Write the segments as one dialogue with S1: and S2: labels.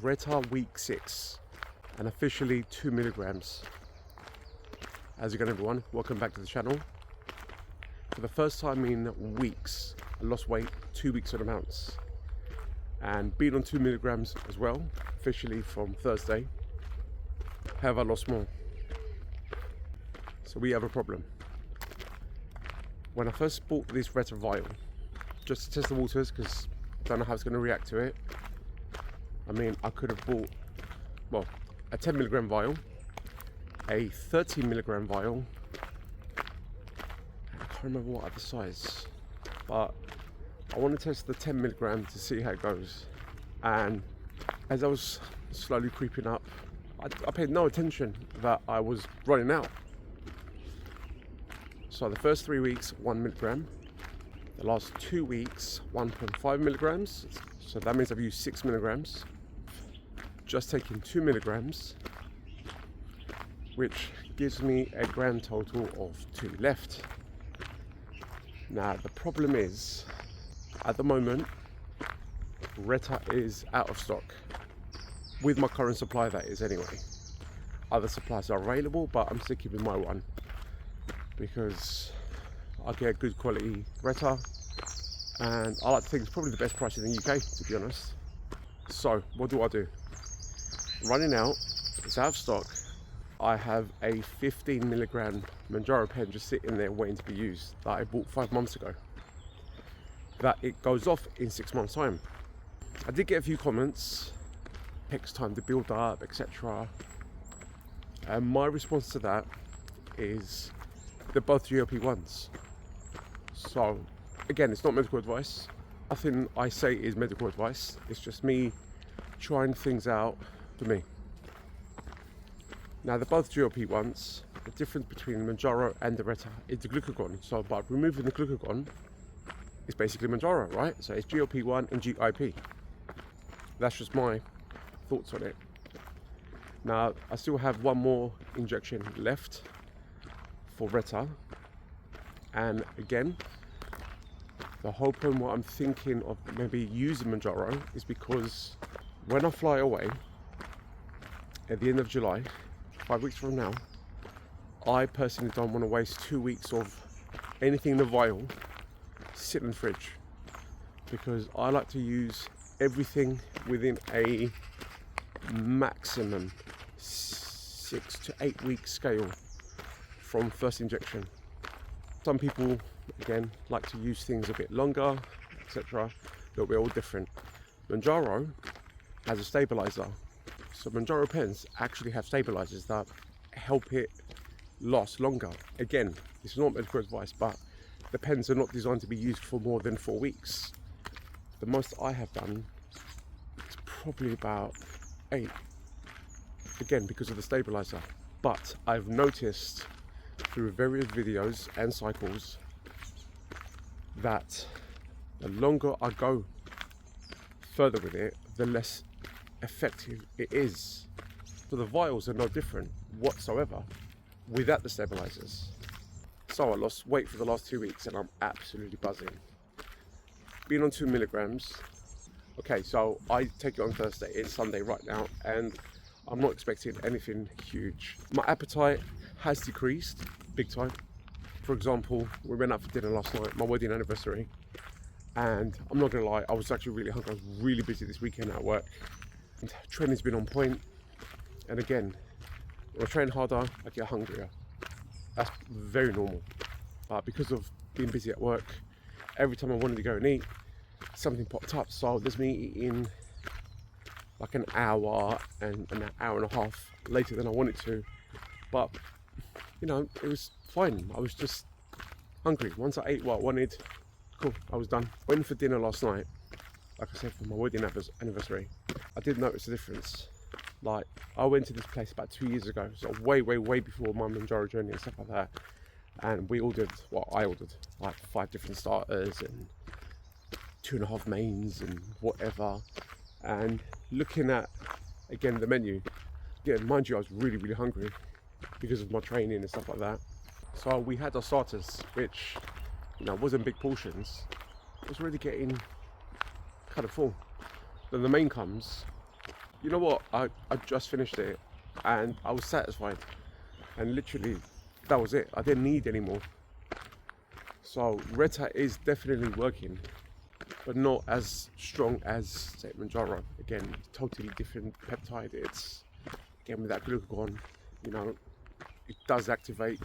S1: Reta week 6 and officially 2 milligrams. How's it going, everyone? Welcome back to the channel. For the first time in weeks, I lost weight 2 weeks on amounts, and being on 2 milligrams as well, officially from Thursday. Have I lost more? So we have a problem. When I first bought this Reta vial, just to test the waters, because I don't know how it's going to react to it. I mean, I could have bought, well, a 10 milligram vial, a 30 milligram vial, I can't remember what other size, but I want to test the 10 milligram to see how it goes. And as I was slowly creeping up, I paid no attention that I was running out. So the first 3 weeks, 1 milligram. The last 2 weeks, 1.5 milligrams. So that means I've used 6 milligrams. Just taking 2 milligrams, which gives me a grand total of 2 left. Now the problem is, at the moment, Reta is out of stock. With my current supply, that is anyway. Other supplies are available, but I'm still keeping my one because I get good quality Reta, and I like to think it's probably the best price in the UK, to be honest. So what do? Running out, it's out of stock. I have a 15 milligram Mounjaro pen just sitting there waiting to be used that I bought 5 months ago. That it goes off in 6 months' time. I did get a few comments, takes time to build up, etc. And my response to that is they're both GLP-1s. So again, it's not medical advice. Nothing I say is medical advice. It's just me trying things out for me. Now they're both GLP-1s. The difference between Mounjaro and the Reta is the glucagon. So by removing the glucagon, it's basically Mounjaro, right? So it's GLP-1 and GIP. That's just my thoughts on it. Now I still have one more injection left for Reta, and again, the whole point what I'm thinking of maybe using Mounjaro is because when I fly away at the end of July, 5 weeks from now, I personally don't want to waste 2 weeks of anything in the vial sit in the fridge, because I like to use everything within a maximum 6 to 8 week scale from first injection. Some people again like to use things a bit longer, etc. But we're all different. Mounjaro has a stabilizer. So Mounjaro pens actually have stabilizers that help it last longer. Again, this is not medical advice, but the pens are not designed to be used for more than 4 weeks. The most I have done is probably about 8. Again, because of the stabilizer. But I've noticed through various videos and cycles that the longer I go further with it, the less effective it is. So the vials are no different whatsoever without the stabilizers. So I lost weight for the last 2 weeks and I'm absolutely buzzing. Being on 2 milligrams. Okay, so I take it on Thursday, it's Sunday right now, and I'm not expecting anything huge. My appetite has decreased big time. For example, we went out for dinner last night, my wedding anniversary, and I'm not gonna lie, I was actually really hungry. I was really busy this weekend at work. And training's been on point, and again, when I train harder, I get hungrier. That's very normal. But because of being busy at work, every time I wanted to go and eat, something popped up. So there's me eating like an hour and an hour and a half later than I wanted to. But you know, it was fine. I was just hungry. Once I ate what I wanted, cool, I was done. Went for dinner last night, like I said, for my wedding anniversary. I did notice a difference. Like, I went to this place about 2 years ago, so way before my Mounjaro journey and stuff like that. And we ordered, well, I ordered like 5 different starters and 2.5 mains and whatever. And looking at, again, the menu, yeah, mind you, I was really hungry because of my training and stuff like that. So we had our starters, which, you know, wasn't big portions. It was really getting kind of full. Then the main comes, you know what? I just finished it and I was satisfied. And literally, that was it. I didn't need any more. So Reta is definitely working, but not as strong as, say, Mounjaro. Again, totally different peptide. It's, again, with that glucagon, you know, it does activate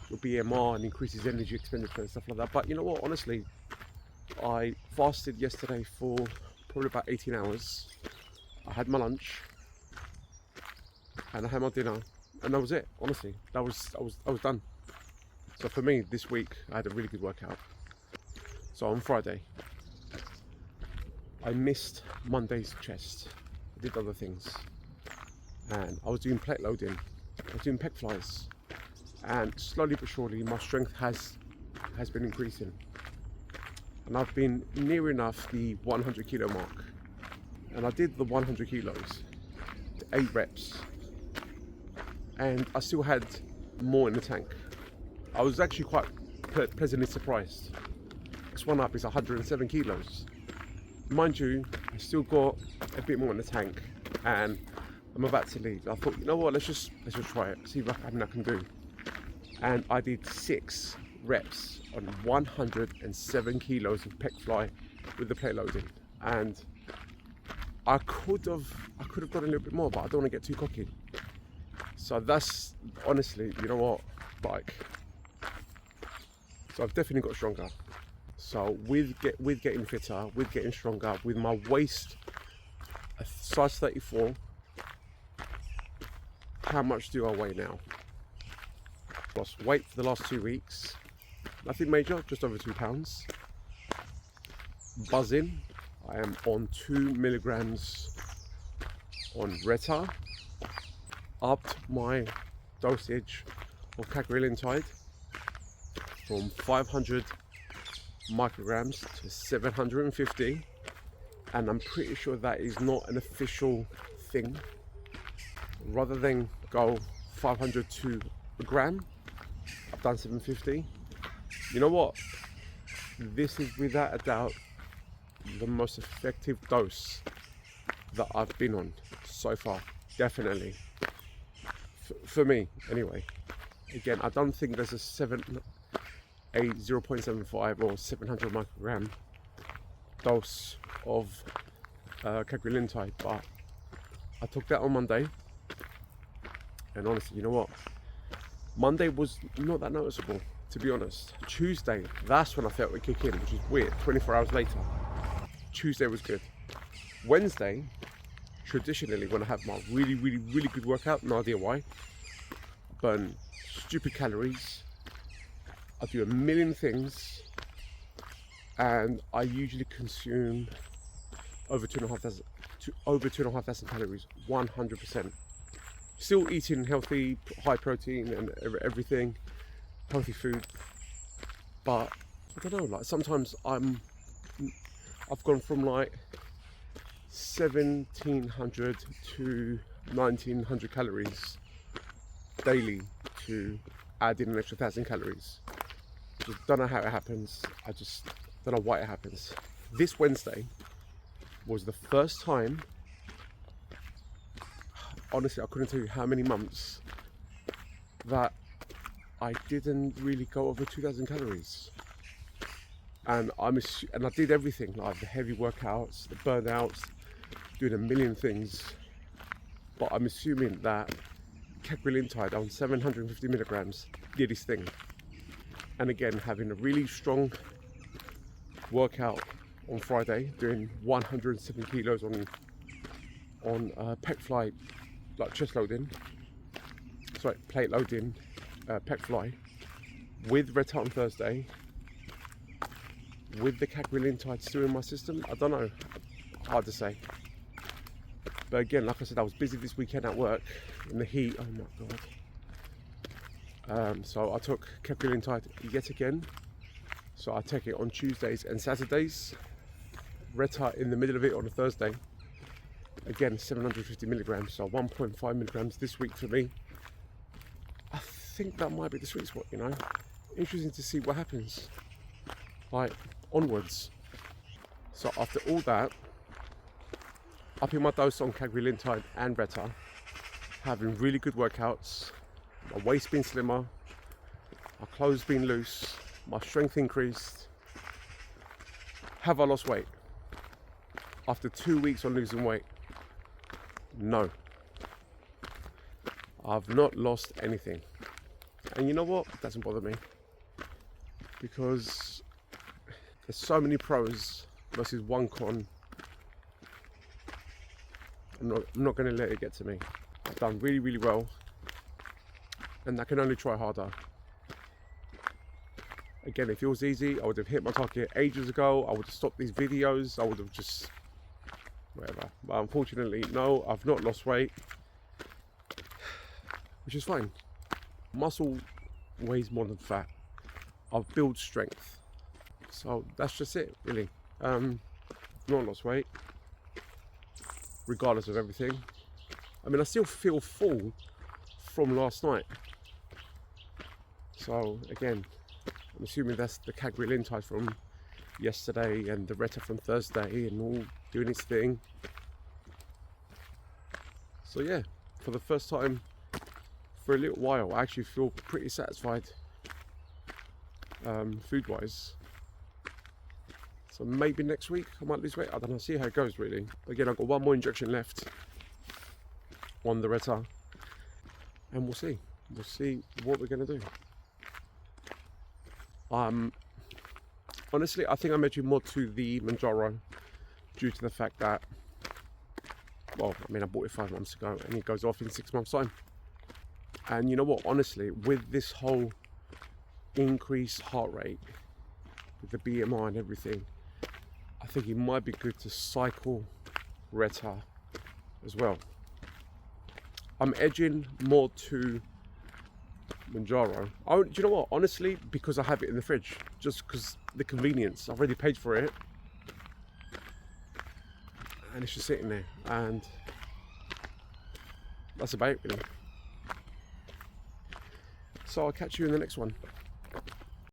S1: your BMR and increases energy expenditure and stuff like that. But you know what? Honestly, I fasted yesterday for probably about 18 hours. I had my lunch and I had my dinner, and that was it. Honestly, I was done. So for me, this week I had a really good workout. So on Friday, I missed Monday's chest. I did other things, and I was doing plate loading. I was doing pec flies, and slowly but surely, my strength has been increasing, and I've been near enough the 100 kilo mark. And I did the 100 kilos, 8 reps, and I still had more in the tank. I was actually quite pleasantly surprised. This one up is 107 kilos. Mind you, I still got a bit more in the tank, and I'm about to leave. I thought, you know what, let's just try it, see what I can do. And I did 6 reps on 107 kilos of pec fly with the plate loading, and I could have done a little bit more, but I don't want to get too cocky. So that's, honestly, you know what, like, so I've definitely got stronger. So with getting fitter, with getting stronger, with my waist a size 34, how much do I weigh now? Lost weight for the last 2 weeks, nothing major, just over 2 pounds. Buzzing. I am on 2 milligrams on Reta. Upped my dosage of cagrilintide from 500 micrograms to 750, and I'm pretty sure that is not an official thing. Rather than go 500 to a gram, I've done 750. You know what? This is without a doubt the most effective dose that I've been on so far, definitely. For me, anyway. Again, I don't think there's a 0.75 or 700 microgram dose of cagrilintide, but I took that on Monday, and honestly, you know what? Monday was not that noticeable, to be honest. Tuesday, that's when I felt it kick in, which is weird. 24 hours later, Tuesday was good. Wednesday, traditionally, when I have my really good workout, no idea why, burn stupid calories, I do a million things, and I usually consume over 2,500 calories, 100%. Still eating healthy, high protein and everything, healthy food, but I don't know, like sometimes I've gone from like 1,700 to 1,900 calories daily to add in an extra 1,000 calories. Just don't know how it happens. I just don't know why it happens. This Wednesday was the first time, honestly, I couldn't tell you how many months, that I didn't really go over 2,000 calories. And I did everything, like the heavy workouts, the burnouts, doing a million things. But I'm assuming that cagrilintide on 750 milligrams did its thing. And again, having a really strong workout on Friday, doing 107 kilos on pec fly, like chest loading, sorry, plate loading, pec fly, with Reta on Thursday, with the cagrilintide still in my system. I don't know, hard to say. But again, like I said, I was busy this weekend at work in the heat. Oh my god. So I took cagrilintide yet again. So I take it on Tuesdays and Saturdays. Reta in the middle of it on a Thursday. Again, 750 milligrams, so 1.5 milligrams this week for me. I think that might be the sweet spot, you know. Interesting to see what happens, like, onwards. So after all that, upping my dose on cagrilintide and Reta, having really good workouts, my waist being slimmer, my clothes being loose, my strength increased. Have I lost weight? After 2 weeks on losing weight? No. I've not lost anything. And you know what? It doesn't bother me. Because there's so many pros versus one con. I'm not going to let it get to me. I've done really, really well. And I can only try harder. Again, if it was easy, I would have hit my target ages ago. I would have stopped these videos. I would have just, whatever. But unfortunately, no, I've not lost weight. Which is fine. Muscle weighs more than fat. I've built strength. So that's just it, really. Not lost weight. Regardless of everything. I mean, I still feel full from last night. So again, I'm assuming that's the cagrilintide from yesterday and the Reta from Thursday and all doing its thing. So yeah, for the first time for a little while, I actually feel pretty satisfied food-wise. So maybe next week I might lose weight. I don't know, see how it goes really. Again, I've got one more injection left on the Reta, and we'll see. We'll see what we're gonna do. Honestly, I think I'm edging more to the Mounjaro due to the fact that, well, I mean, I bought it 5 months ago and it goes off in 6 months' time. And you know what? Honestly, with this whole increased heart rate, with the BMI and everything, I think it might be good to cycle Reta as well. I'm edging more to Mounjaro. Oh, do you know what? Honestly, because I have it in the fridge, just because the convenience. I've already paid for it, and it's just sitting there, and that's about it, really. So I'll catch you in the next one.